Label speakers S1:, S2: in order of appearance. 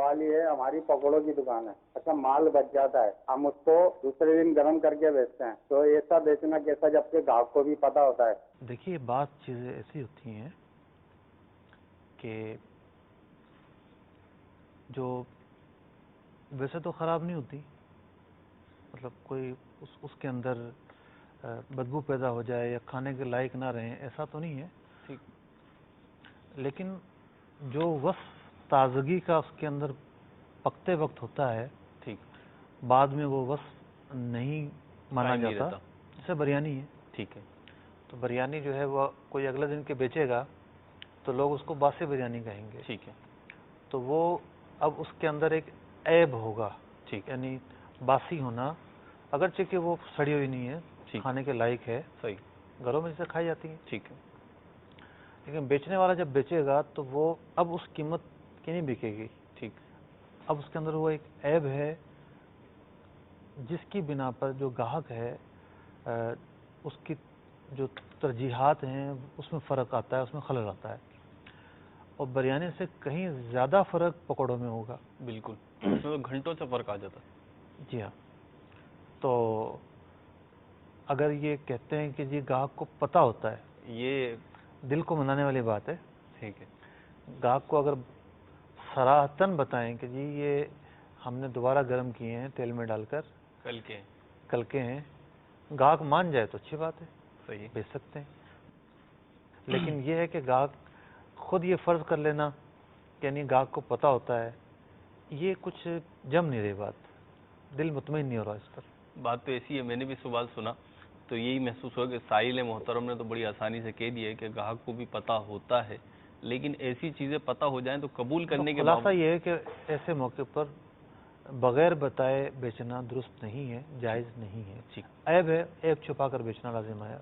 S1: सवाल ये है, हमारी पकौड़ों की दुकान है। अच्छा, माल बच जाता है, हम उसको दूसरे दिन गर्म करके बेचते हैं, तो ऐसा बेचना कैसा जबकि ग्राहक को भी पता होता है?
S2: देखिए, बात चीज़ें ऐसी होती हैं कि जो वैसे तो ख़राब नहीं होती, मतलब कोई उसके अंदर बदबू पैदा हो जाए या खाने के लायक ना रहें, ऐसा तो नहीं है।
S3: ठीक।
S2: लेकिन जो वصف ताज़गी का उसके अंदर पकते वक्त होता है,
S3: ठीक,
S2: बाद में वो वصف नहीं माना जाता। जैसे बिरयानी है,
S3: ठीक है,
S2: तो बिरयानी जो है वो कोई अगले दिन के बेचेगा तो लोग उसको बासी बिरयानी कहेंगे।
S3: ठीक है,
S2: तो वो अब उसके अंदर एक ऐब होगा,
S3: ठीक,
S2: यानी बासी होना, अगरचे कि वो सड़ी हुई नहीं है, खाने के लायक है,
S3: सही,
S2: घरों में जैसे खाई जाती है।
S3: ठीक है,
S2: लेकिन बेचने वाला जब बेचेगा तो वो अब उस कीमत की नहीं बिकेगी।
S3: ठीक,
S2: अब उसके अंदर वो एक ऐब है जिसकी बिना पर जो ग्राहक है उसकी जो तरजीहात हैं उसमें फ़र्क आता है, उसमें खलल आता है। और बिरयानी से कहीं ज़्यादा फ़र्क पकौड़ों में होगा।
S3: बिल्कुल, उसमें तो घंटों से फ़र्क आ जाता है।
S2: जी हाँ। तो अगर ये कहते हैं कि जी ग्राहक को पता होता है, ये दिल को मनाने वाली बात है।
S3: ठीक है,
S2: ग्राहक को अगर सराहतन बताएं कि जी ये हमने दोबारा गर्म किए हैं तेल में डालकर, कल के हैं, ग्राहक मान जाए तो अच्छी बात है,
S3: सही,
S2: बेच सकते हैं। लेकिन ये है कि ग्राहक खुद ये फ़र्ज़ कर लेना, यानी ग्राहक को पता होता है, ये कुछ जम नहीं रही बात, दिल मुतमईन नहीं हो रहा इस पर।
S3: बात तो ऐसी है, मैंने भी सवाल सुना तो यही महसूस हुआ कि साहिल मोहतरम ने तो बड़ी आसानी से कह दिया है कि ग्राहक को भी पता होता है, लेकिन ऐसी चीज़ें पता हो जाएं तो कबूल करने के
S2: खुलासा
S3: बाद
S2: ये है कि ऐसे मौके पर बगैर बताए बेचना दुरुस्त नहीं है, जायज़ नहीं है। ऐब है, ऐब छुपा कर बेचना लाजिम है।